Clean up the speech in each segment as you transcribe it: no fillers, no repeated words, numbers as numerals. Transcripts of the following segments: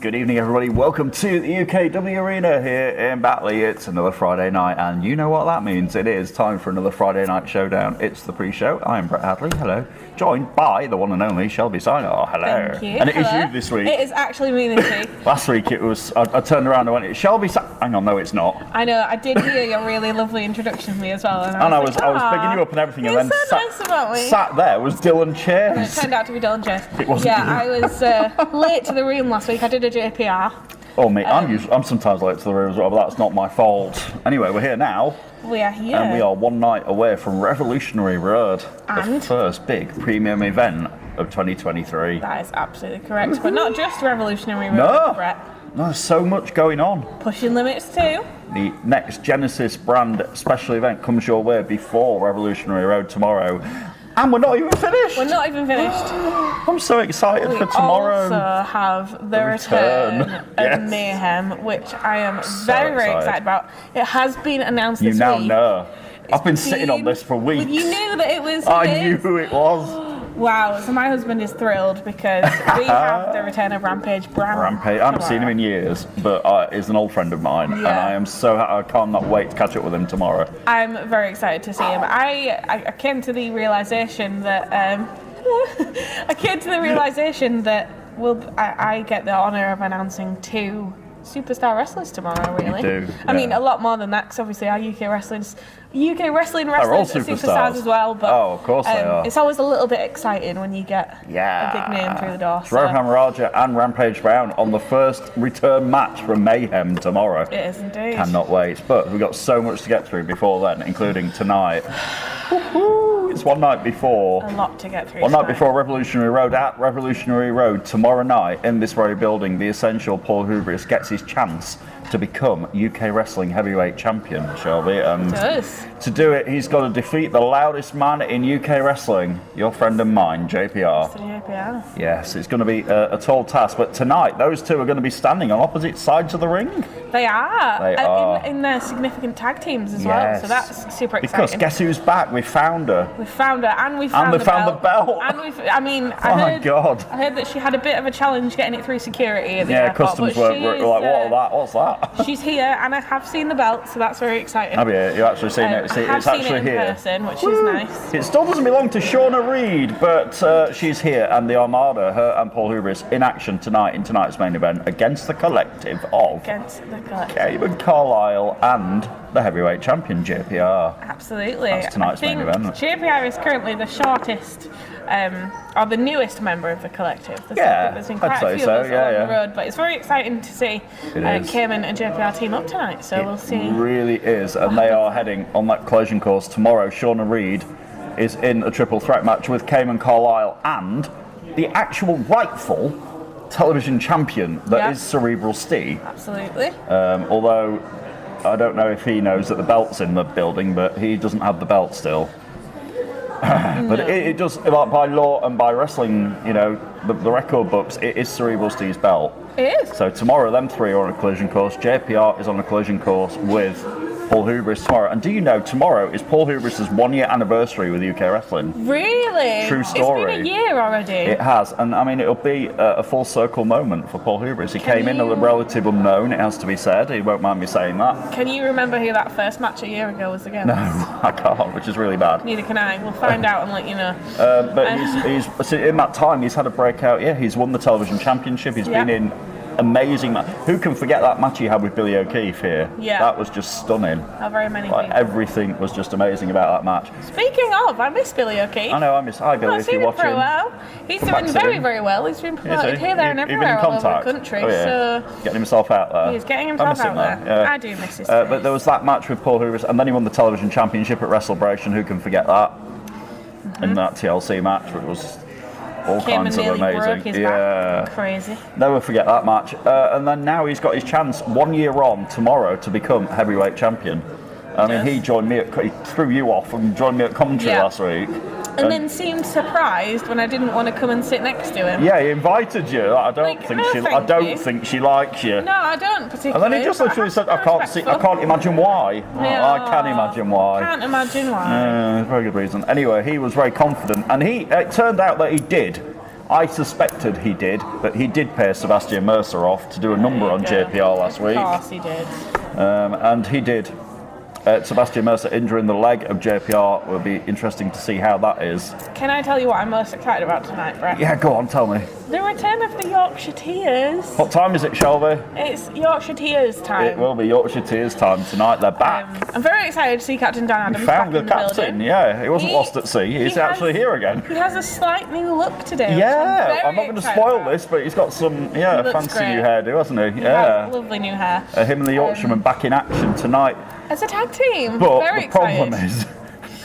Good evening, everybody. Welcome to the UKW Arena here in Batley. It's another Friday night, and you know what that means. It is time for another Friday night showdown. It's the pre-show. I am Brett Hadley. Hello. Joined by the one and only Shelby Sinar. Hello. Thank you. And it Hello. is you this week. It is actually me this week. Last week it was, I turned around and went, it's Shelby Hang on, no, it's not. I know, I did hear your really lovely introduction to me as well. And I was bigging you up and everything, and then nice about me. sat there was Dylan Chase. And it turned out to be Dylan Chase. It wasn't you. I was late to the room last week. I did a JPR. Oh, mate, I'm sometimes late to the room as well, but that's not my fault. Anyway, we're here now. We are here. And we are one night away from Revolutionary Road, And? the first big premium event of 2023. That is absolutely correct. But not just Revolutionary Road, No. Brett. No, there's so much going on. Pushing limits too. The next Genesis brand special event comes your way before Revolutionary Road tomorrow. And we're not even finished. We're not even finished. I'm so excited for tomorrow. We also have the return of Yes. Mayhem, which I am very excited about. It has been announced this You now week. know. I've been sitting on this for weeks. You knew that it was I his. knew it was. Wow, so my husband is thrilled because we have the return of Rampage Brown. Rampage. I haven't seen him in years, but he's an old friend of mine, and I am I cannot wait to catch up with him tomorrow. I'm very excited to see him. I came to the realization that I get the honour of announcing two superstar wrestlers tomorrow, really. You do, I mean, yeah. a lot more than that, because obviously our UK wrestling They're all wrestlers are superstars as well. But of course they are. It's always a little bit exciting when you get a big name through the door. Rohan Raja and Rampage Brown on the first return match from Mayhem tomorrow. It is indeed. Cannot wait. But we've got so much to get through before then, including tonight. It's one night before. A lot to get through. One night before Revolutionary Road. At Revolutionary Road tomorrow night in this very building, the essential Paul Hubris gets his chance to become UK Wrestling Heavyweight Champion, Shelby. And to do it, he's got to defeat the loudest man in UK Wrestling, your friend and mine, JPR. JPR. Yes, it's going to be a tall task. But tonight, those two are going to be standing on opposite sides of the ring. They are. They are. In their significant tag teams as well. So that's super exciting. Because guess who's back? We found her. We found her, and we found, the belt. And I heard that she had a bit of a challenge getting it through security at the airport. customs were like, what's that? She's here, and I have seen the belt, so that's very exciting. Have you? You've actually seen it? I have it's seen actually it in here. person, which is nice. It still doesn't belong to Shauna Reed, but she's here, and the Armada, her and Paul Hubris, in action tonight in tonight's main event against the collective of Cayman Carlisle and the heavyweight champion JPR. Absolutely. That's tonight's main event. JPR is currently the shortest, or the newest member of the collective. There's been quite a few of us along the road, but it's very exciting to see Cayman and JPR team up tonight. So we'll see. It really is, and they are heading on that collision course tomorrow. Shauna Reed is in a triple threat match with Cayman Carlisle and the actual rightful television champion that is Cerebral Steve. Absolutely. Although I don't know if he knows that the belt's in the building, but he doesn't have the belt still. But it does, like, by law and by wrestling, the record books, it is Cerebral Steve's belt. It is. So tomorrow, them three are on a collision course. JPR is on a collision course with Paul Hubris tomorrow. And do you know, tomorrow is Paul Hubris' 1 year anniversary with UK Wrestling. Really? True story. It's been a year already. It has, and I mean, it'll be a full circle moment for Paul Hubris. He came in a relative unknown, it has to be said. He won't mind me saying that. Can you remember who that first match a year ago was against? No, I can't, which is really bad. Neither can I. We'll find out and let you know. But he's in that time, he's had a breakout. Yeah, he's won the television championship. He's been in amazing match. Who can forget that match he had with Billy O'Keefe here? Yeah. That was just stunning. How very many people. Everything was just amazing about that match. Speaking of, I miss Billy O'Keefe. I know, Hi Billy, if you're watching. For a while. He's doing very, very well. He's been promoted here, there and everywhere all over the country. So getting himself out there. He's getting himself out there. Yeah. I do miss his But there was that match with Paul Hubris, and then he won the television championship at WrestleBration. Who can forget that? In that TLC match, which was all kinds of amazing. Back. Crazy. Never forget that match. And then now he's got his chance 1 year on tomorrow to become heavyweight champion. I mean, he threw you off and joined me at commentary last week. And then seemed surprised when I didn't want to come and sit next to him. Yeah, he invited you. I don't think she likes you. No, I don't particularly. And then he just literally said, I can't imagine why. Yeah, I can imagine why. Can't imagine why. Very good reason. Anyway, he was very confident, and it turned out that he did I suspected he did, but he did pay Sebastian Mercer off to do a number on JPR last week. Of course he did. And he did. Sebastian Mercer injuring the leg of JPR will be interesting to see how that is. Can I tell you what I'm most excited about tonight, Brett? Yeah, go on, tell me. The return of the Yorkshire Tears. What time is it, Shelby? It's Yorkshire Tears time. It will be Yorkshire Tears time tonight. They're back. I'm very excited to see Captain Dan Adams back in the captain, building. Yeah. He wasn't lost at sea. He's actually here again. He has a slight new look today. Yeah, I'm not going to spoil this, but he's got some fancy new hairdo, hasn't he? Yeah. Lovely new hair. Him and the Yorkshireman back in action tonight. As a tag team. But very the problem is,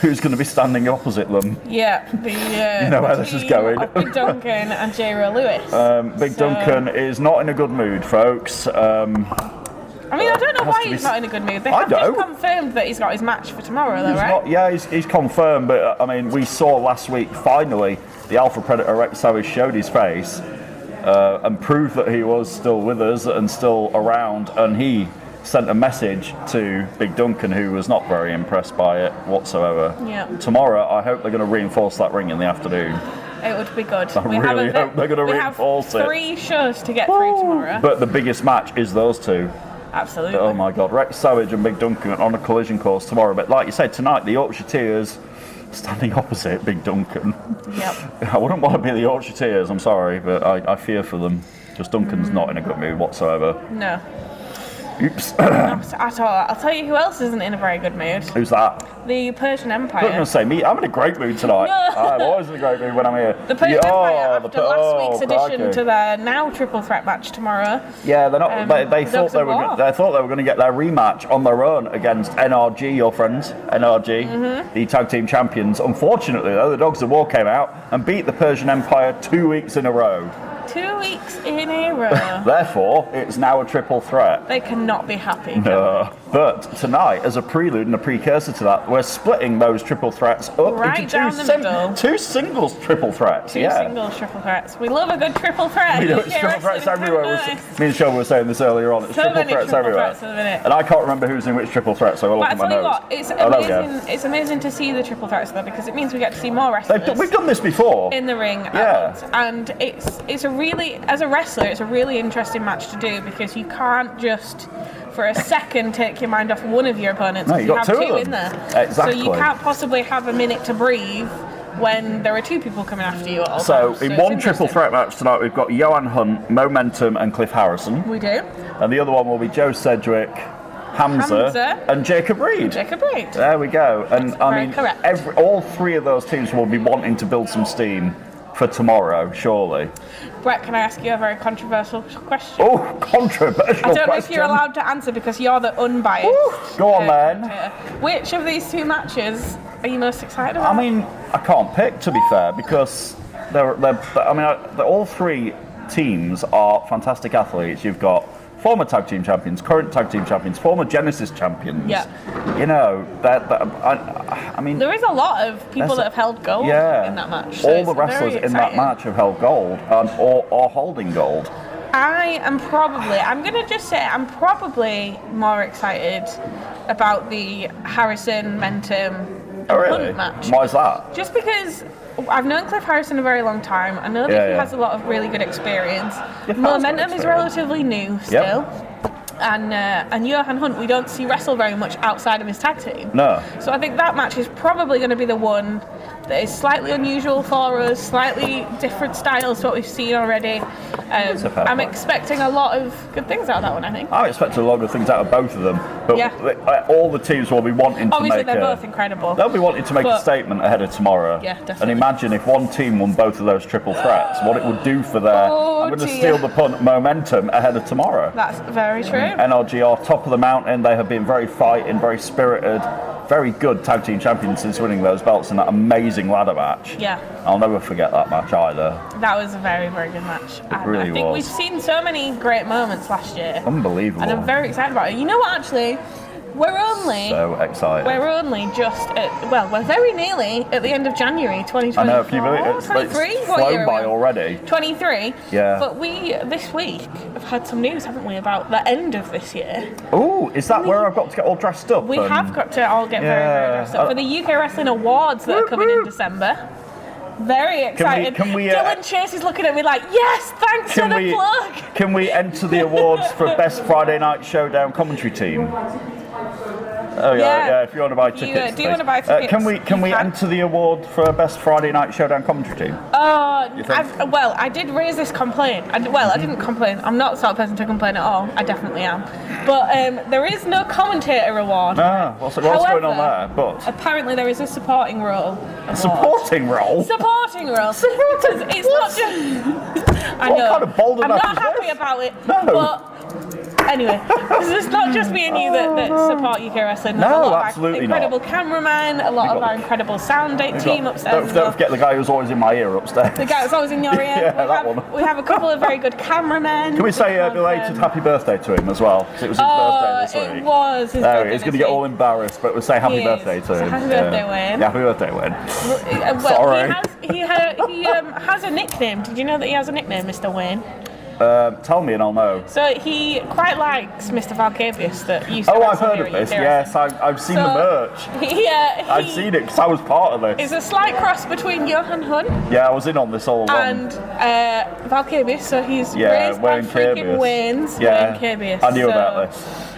who's going to be standing opposite them? Yeah, you know where this is going. Big Duncan and J-Ro Lewis. Big Duncan is not in a good mood, folks. I mean, I don't know why he's not in a good mood. They have just confirmed that he's got his match for tomorrow, though, right? He's confirmed, but I mean, we saw last week, finally, the Alpha Predator Rex Savage showed his face and proved that he was still with us and still around, and he sent a message to Big Duncan, who was not very impressed by it whatsoever. Yeah. Tomorrow, I hope they're going to reinforce that ring in the afternoon. It would be good. I really hope they're going to reinforce it. We have 3 shows to get through tomorrow. But the biggest match is those two. Absolutely. Oh my God, Rex Savage and Big Duncan on a collision course tomorrow. But like you said, tonight, the Yorkshire Tears standing opposite Big Duncan. Yep. I wouldn't want to be the Yorkshire Tears, I'm sorry, but I fear for them. Just Duncan's not in a good mood whatsoever. No. Oops. Not at all. I'll tell you who else isn't in a very good mood. Who's that? The Persian Empire. I was going to say me. I'm in a great mood tonight. I'm always in a great mood when I'm here. The Persian Empire, after last week's addition to their now triple threat match tomorrow. Yeah, they're not. They thought they were going to get their rematch on their own against NRG, your friends, NRG, the tag team champions. Unfortunately, though, the Dogs of War came out and beat the Persian Empire 2 weeks in a row. 2 weeks in a row. Therefore, it's now a triple threat. They cannot be happy. No. But tonight, as a prelude and a precursor to that, we're splitting those triple threats up into two singles triple threats. Two singles triple threats. We love a good triple threat. We do. It's triple threats everywhere. Me and Sean were saying this earlier on. It's triple threats everywhere. And I can't remember who's in which triple threat, so I'll look at my notes. What, it's amazing. It's amazing to see the triple threats though, because it means we get to see more wrestlers. We've done this before in the ring. And it's a really, as a wrestler, it's a really interesting match to do because you can't just for a second take your mind off one of your opponents. No, you have two in there. Exactly. So you can't possibly have a minute to breathe when there are 2 people coming after you at all times. In one triple threat match tonight, we've got Johan Hunt, Momentum, and Cliff Harrison. We do. And the other one will be Joe Sedgwick, Hamza, and Jacob Reed. There we go. And I mean, all 3 of those teams will be wanting to build some steam for tomorrow, surely. Brett, can I ask you a very controversial question? Oh, controversial question. I don't know if you're allowed to answer because you're the unbiased. Ooh, go on, then. Which of these 2 matches are you most excited about? I mean, I can't pick, to be fair, because all 3 teams are fantastic athletes. You've got former tag team champions, current tag team champions, former Genesis champions. Yeah. You know, I mean... There is a lot of people that have held gold in that match. So all the wrestlers in that match have held gold, or holding gold. I'm going to just say, I'm probably more excited about the Harrison, Mentum, Hunt match. Why is that? Just because I've known Cliff Harrison a very long time. I know that he has a lot of really good experience. Momentum is relatively new still. And Johan Hunt, we don't see wrestle very much outside of his tag team. No. So I think that match is probably going to be the one that is slightly unusual for us, slightly different styles to what we've seen already. I'm expecting a lot of good things out of that one, I think. I'm expecting a lot of good things out of both of them. But all the teams will be wanting to Obviously, they're both incredible. They'll be wanting to make a statement ahead of tomorrow. Yeah, definitely. And imagine if one team won both of those triple threats, what it would do for their... I'm going to steal the pun, momentum ahead of tomorrow. That's very true. NRG are top of the mountain. They have been very fighting, very spirited, very good tag team champions since winning those belts in that amazing ladder match. Yeah. I'll never forget that match either. That was a very, very good match. I think we've seen so many great moments last year. Unbelievable. And I'm very excited about it. You know what, actually? We're only so excited. We're very nearly at the end of January 2024. I know, can you believe it? 23? It's flown by already. 23. Yeah. But we this week have had some news, haven't we, about the end of this year? Oh, is that where I've got to get all dressed up? We have got to all get very, very dressed up for the UK Wrestling Awards that are coming in December. Very excited. Dylan Chase is looking at me like, yes, thanks for the plug. Can we enter the awards for Best Friday Night Showdown Commentary Team? Oh yeah. If you want to buy tickets, do you want to buy tickets? Can we enter the award for Best Friday Night Showdown Commentary Team? I did raise this complaint. I didn't complain. I'm not the sort of person to complain at all. I definitely am. But there is no commentator award. What's going on there? But apparently there is a supporting role. Supporting role. Supporting role. It's not just. I know. What kind of bold I'm not happy about it. No. But anyway, it's not just me and you that support UK wrestling. There's a lot of our incredible cameramen, a lot of our incredible sound team upstairs. Don't forget the guy who's always in my ear upstairs. The guy who's always in your ear. We have a couple of very good cameramen. Can we say a belated happy birthday to him as well? Because it was his birthday this week. It was his birthday. He's going to get all embarrassed, but we'll say happy birthday to him. Happy birthday, Wayne. Happy birthday, Wayne. Sorry. He has a nickname. Did you know that he has a nickname, Mr. Wayne? Tell me and I'll know. So he quite likes Mr. Valkavius that used to I've heard of this. Yes, I've seen the merch. I've seen it because I was part of this. It's a slight cross between Johan Hunt. Yeah, I was in on this all along. And Valkavius, so he's raised by freaking Wayne's. Yeah, Wayne Cabius. I knew about this.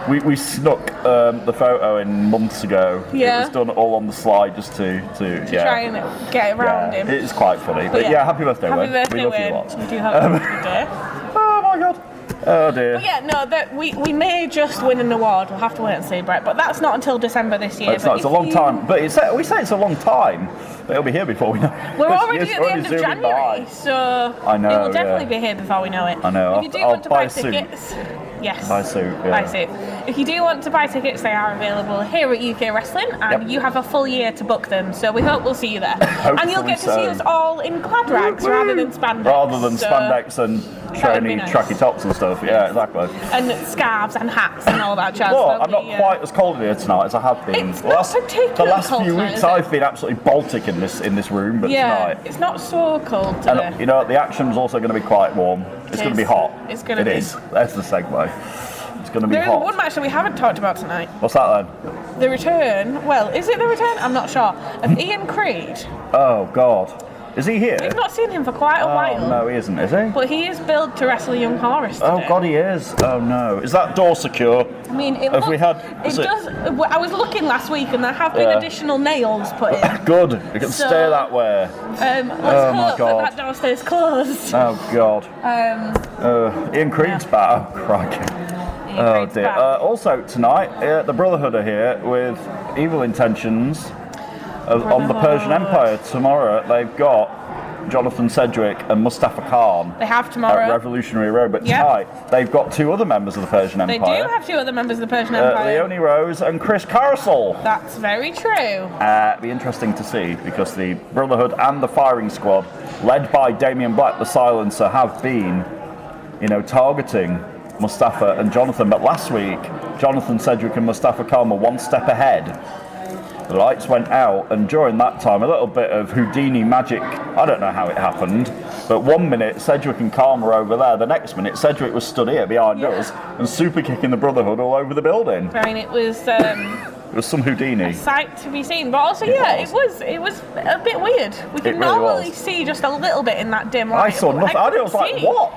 We snuck the photo in months ago. Yeah. It was done all on the slide just to try and get around him. It's quite funny. But happy birthday, Wayne. Happy birthday, we love Wayne. you lots. We do have a birthday. Oh my god. Oh dear. But we may just win an award. We'll have to wait and see, Brett. But that's not until December this year. It's a long time. But we say it's a long time. But it'll be here before we know. We're already at the end of January, so I know, it will definitely be here before we know it. I know. If you do want to buy tickets, yes. Buy suit. Yeah. Buy suit. If you do want to buy tickets, they are available here at UK Wrestling, and you have a full year to book them. So we hope we'll see you there. And you'll get to see us all in glad rags rather than spandex. Spandex and shiny tracky tops and stuff. Yeah, exactly. And scarves and hats and all that jazz. Well, I'm not quite as cold here tonight as I have been. It's not particularly the last cold few weeks I've been absolutely Baltic in this room, but tonight it's not so cold today. And you know the action's also going to be quite warm. It's going to be hot. It's going to be. It is. That's the segue. It's going to be hot. There is one match that we haven't talked about tonight. What's that then? The return. Well, is it the return? I'm not sure. Of Ian Creed. Oh God. Is he here? We've not seen him for quite a while. No, he isn't, is he? But he is billed to wrestle Young Horus today. Oh God, he is. Oh no. Is that door secure? I mean, it does. I was looking last week, and there have been additional nails put in. Good. It can stay that way. Let's hope that door stays closed. Oh God. Ian Creed's back. Oh crikey. Oh dear. Also tonight, the Brotherhood are here with evil intentions. On the Persian Empire tomorrow, they've got Jonathan Sedgwick and Mustafa Khan. They have tomorrow at Revolutionary Road, but tonight they've got two other members of the Persian Empire. They do have two other members of the Persian Empire. Leonie Rose and Chris Carousel. That's very true. Be interesting to see because the Brotherhood and the Firing Squad, led by Damien Black, the Silencer, have been, targeting Mustafa and Jonathan. But last week, Jonathan Sedgwick and Mustafa Khan were one step ahead. The lights went out, and during that time, a little bit of Houdini magic. I don't know how it happened, but 1 minute Sedgwick and Khan were over there. The next minute, Sedgwick was stood here behind us and super kicking the Brotherhood all over the building. I mean, it was. It was some Houdini. A sight to be seen, but also it was a bit weird. We can normally see just a little bit in that dim light. I saw nothing. I was like, what?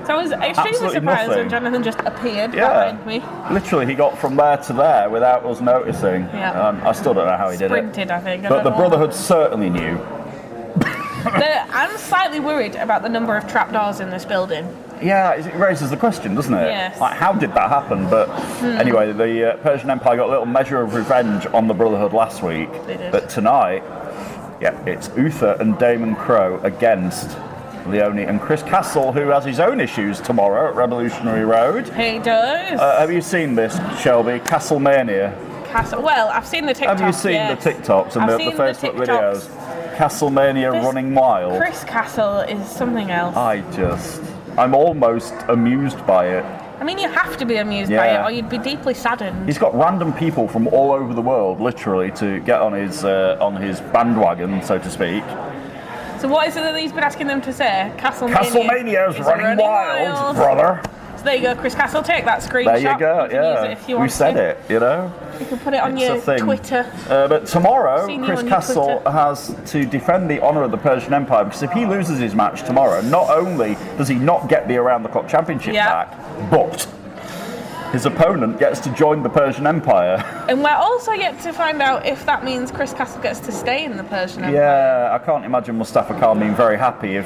So I was extremely surprised when Jonathan just appeared behind me. Literally, he got from there to there without us noticing. Yeah. I still don't know how he did it. Sprinted, I think. But the Brotherhood certainly knew. I'm slightly worried about the number of trapdoors in this building. Yeah, it raises the question, doesn't it? Yes. Like, how did that happen? But anyway, the Persian Empire got a little measure of revenge on the Brotherhood last week. They did. But tonight, it's Uther and Damon Crowe against Leonie and Chris Castle, who has his own issues tomorrow at Revolutionary Road. He does. Have you seen this, Shelby? Castlemania. Well, I've seen the TikToks. Have you seen the TikToks and the Facebook videos? Castlemania running wild. Chris Castle is something else. I'm almost amused by it. I mean, you have to be amused by it, or you'd be deeply saddened. He's got random people from all over the world, literally, to get on his bandwagon, so to speak. So what is it that he's been asking them to say? Castlemania's running wild, brother. So there you go, Chris Castle, take that screenshot. There you go, use it if you want we said it, you know. You can put it on your Twitter. But tomorrow, Chris Castle has to defend the honour of the Persian Empire, because if he loses his match tomorrow, not only does he not get the Around the Clock Championship back, but his opponent gets to join the Persian Empire. And we're also yet to find out if that means Chris Castle gets to stay in the Persian Empire. Yeah, I can't imagine Mustafa Khan being very happy if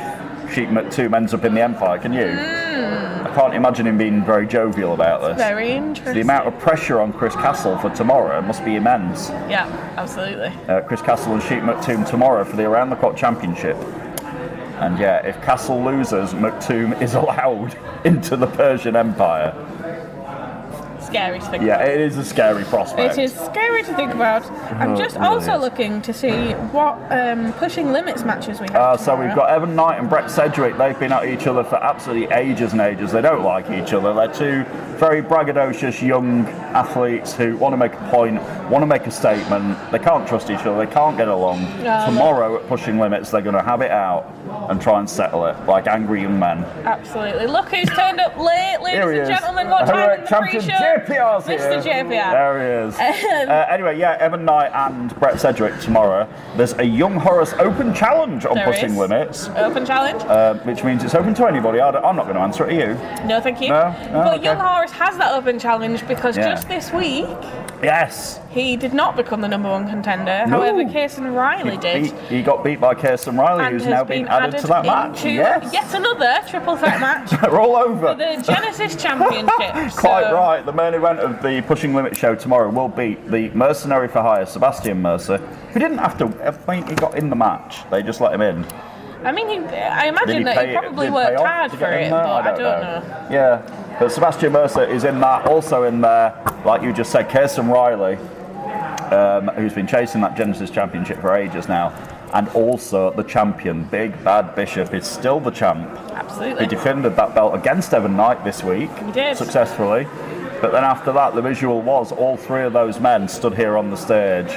Sheikh Maktoum ends up in the Empire, can you? I can't imagine him being very jovial about this. Very interesting. The amount of pressure on Chris Castle for tomorrow must be immense. Yeah, absolutely. Chris Castle and Sheikh Maktoum tomorrow for the Around the Clock Championship. And yeah, if Castle loses, Maktoum is allowed into the Persian Empire. Scary to think about. Yeah, it is a scary prospect. It is scary to think about. I'm just also looking to see what pushing limits matches we have So we've got Evan Knight and Brett Sedgwick. They've been at each other for absolutely ages and ages. They don't like each other. They're two very braggadocious young athletes who want to make a point, want to make a statement. They can't trust each other. They can't get along. Tomorrow at Pushing Limits, they're going to have it out and try and settle it like angry young men. Absolutely. Look who's turned up late, ladies and gentlemen. What time in the pre-show? Mr. JPR. There he is. Anyway, yeah, Evan Knight and Brett Sedgwick tomorrow. There's a Young Horace Open Challenge on Pushing Limits. Open challenge? Which means it's open to anybody. I'm not going to answer it. Are you? No, thank you. No? But Young Horace has that open challenge because just this week... Yes. He did not become the number one contender. No. However, Kaysen Riley did. He got beat by Kaysen Riley, who's now been added to that match. Yes. Yet another triple threat match. They're all over. For the Genesis Championship. Quite right. The main event of the Pushing Limit show tomorrow will be the mercenary for hire, Sebastian Mercer, who didn't have to. I think he got in the match. They just let him in. I mean, I imagine that he probably worked hard for it, but I don't know. Yeah, but Sebastian Mercer is in that. Also in there, like you just said, Kaysen Riley, who's been chasing that Genesis Championship for ages now. And also the champion, Big Bad Bishop, is still the champ. Absolutely. He defended that belt against Evan Knight this week. He did. Successfully. But then after that, the visual was all three of those men stood here on the stage,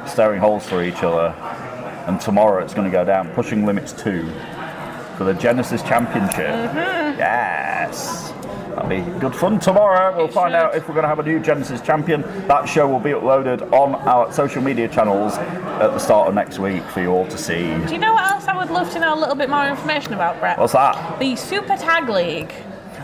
staring holes for each other. And tomorrow it's going to go down, Pushing Limits 2 for the Genesis Championship. Yes. That'll be good fun tomorrow. We'll find out if we're going to have a new Genesis champion. That show will be uploaded on our social media channels at the start of next week for you all to see. Do you know what else I would love to know a little bit more information about, Brett? What's that? The Super Tag League.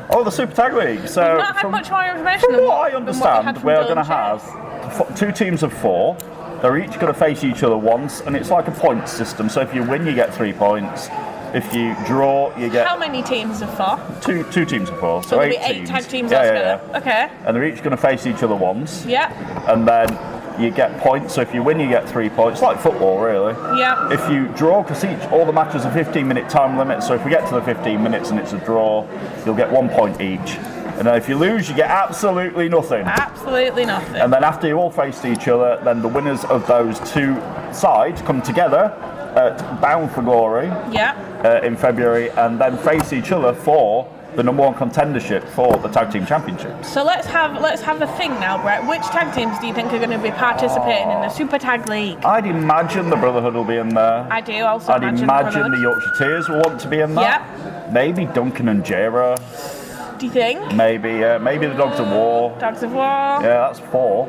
Oh, the Super Tag League. So we've not had much more information from what I understand, we're going to have 2 teams of 4. They're each going to face each other once, and it's like a points system. So if you win, you get 3 points. If you draw, you get... How many teams of 4? Two teams of 4. So 8 there'll be 8 teams. tag teams altogether. Yeah. Okay. And they're each going to face each other once. Yeah. And then you get points. So if you win, you get 3 points. Like football, really. Yeah. If you draw, because all the matches are 15-minute time limit. So if we get to the 15 minutes and it's a draw, you'll get 1 point each. And then if you lose, you get absolutely nothing. Absolutely nothing. And then after you all faced each other, then the winners of those 2 sides come together at Bound for Glory in February, and then face each other for the number 1 contendership for the Tag Team Championship. So let's have a thing now, Brett. Which tag teams do you think are going to be participating in the Super Tag League? I'd imagine the Brotherhood will be in there. I do also I'd imagine the Yorkshire Tears will want to be in there. Yeah. Maybe Duncan and Jera. Do you think? Maybe the Dogs of War. Dogs of War. Yeah, that's 4.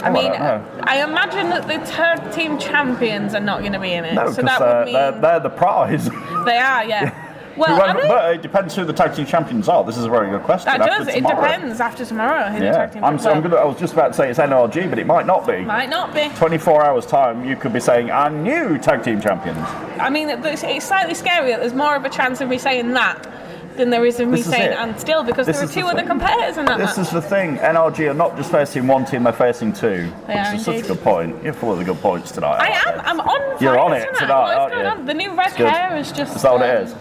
I mean, I imagine that the tag team champions are not going to be in it. No, so that would mean they're the prize. They are, yeah. Well, but it depends who the tag team champions are. This is a very good question. That does. It depends after tomorrow who the tag team I was just about to say it's NRG, but it might not be. Might not be. 24 hours time, you could be saying our new tag team champions. I mean, it's slightly scary that there's more of a chance of me saying that than there is of me saying and still, because there are 2 other competitors in that match. This is the thing. NRG are not just facing 1 team; they're facing 2. This is such a good point. You're full of the good points tonight. I am. I'm on fire. You're on it tonight, What's going on? The new red hair is just. Is that what it is?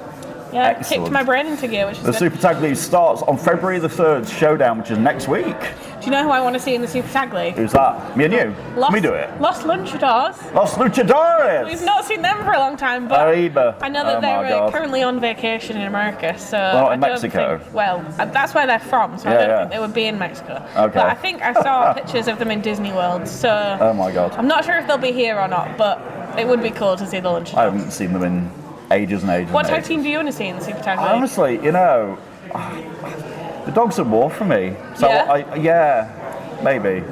Yeah, it kicked my brain into gear, which is the Super Tag League starts on February the 3rd, Showdown, which is next week. Do you know who I want to see in the Super Tag League? Who's that? Me and you? Can we do it? Los Luchadors. Los Luchadores! We've not seen them for a long time, but I know that they're currently on vacation in America, so... Well, not in Mexico. That's where they're from, so I don't think they would be in Mexico. Okay. But I think I saw pictures of them in Disney World, so... Oh my God. I'm not sure if they'll be here or not, but it would be cool to see the Luchadors. I haven't seen them in ages and ages. What tag team do you want to see in the Super Tag League? Honestly, The Dogs of War for me. So maybe.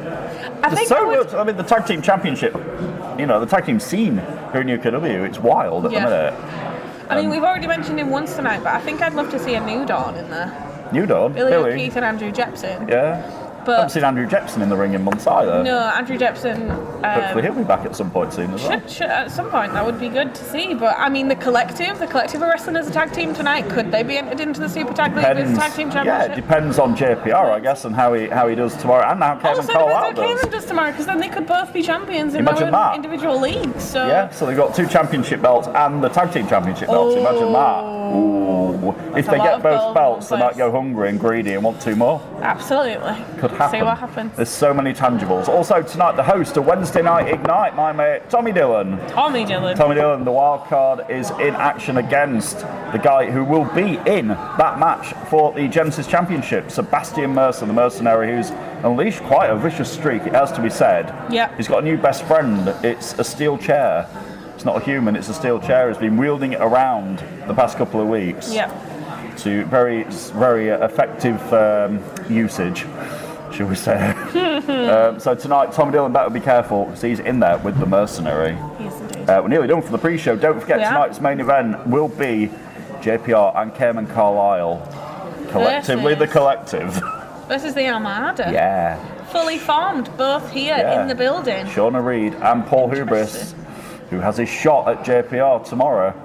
I mean, the tag team championship, the tag team scene here in UKW, it's wild at the minute. I mean, we've already mentioned him once tonight, but I think I'd love to see a New Dawn in there. New Dawn? Billy O'Keefe and Andrew Jepson. Yeah. But I haven't seen Andrew Jepson in the ring in months either. No, Andrew Jepson... hopefully he'll be back at some point soon as well. Should, at some point, that would be good to see. But, I mean, the collective are wrestling as a tag team tonight. Could they be entered into the Super Tag League as tag team championship? Yeah, it depends on JPR, I guess, and how he does tomorrow, and how Cayman Cole out does. Cayman does tomorrow, because then they could both be champions in their own individual leagues. So. Yeah, so they've got 2 championship belts and the tag team championship belts. Imagine that. Ooh. If they get both belts, they might go hungry and greedy and want 2 more. Absolutely. Could happen. See what happens. There's so many tangibles. Also tonight, the host of Wednesday Night Ignite, my mate Tommy Dillon. Tommy Dillon, the wild card, is in action against the guy who will be in that match for the Genesis Championship, Sebastian Mercer, the mercenary who's unleashed quite a vicious streak, it has to be said. Yeah. He's got a new best friend. It's a steel chair. It's not a human, it's a steel chair. He's been wielding it around the past couple of weeks. Yeah. To very, very effective usage, shall we say. So tonight, Tommy Dillon better be careful because he's in there with the mercenary. Yes, indeed. We're nearly done for the pre-show. Don't forget, tonight's main event will be JPR and Cayman Carlisle. Collectively, the collective. Versus the Armada. Yeah. Fully formed, both here in the building. Shauna Reed and Paul Hubris, who has his shot at JPR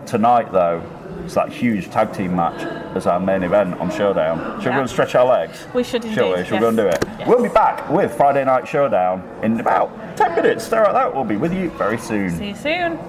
tonight though. It's that huge tag team match as our main event on Showdown. Should we go and stretch our legs? We should indeed. Shall we go and do it? Yes. We'll be back with Friday Night Showdown in about 10 minutes. Stay right there. We'll be with you very soon. See you soon.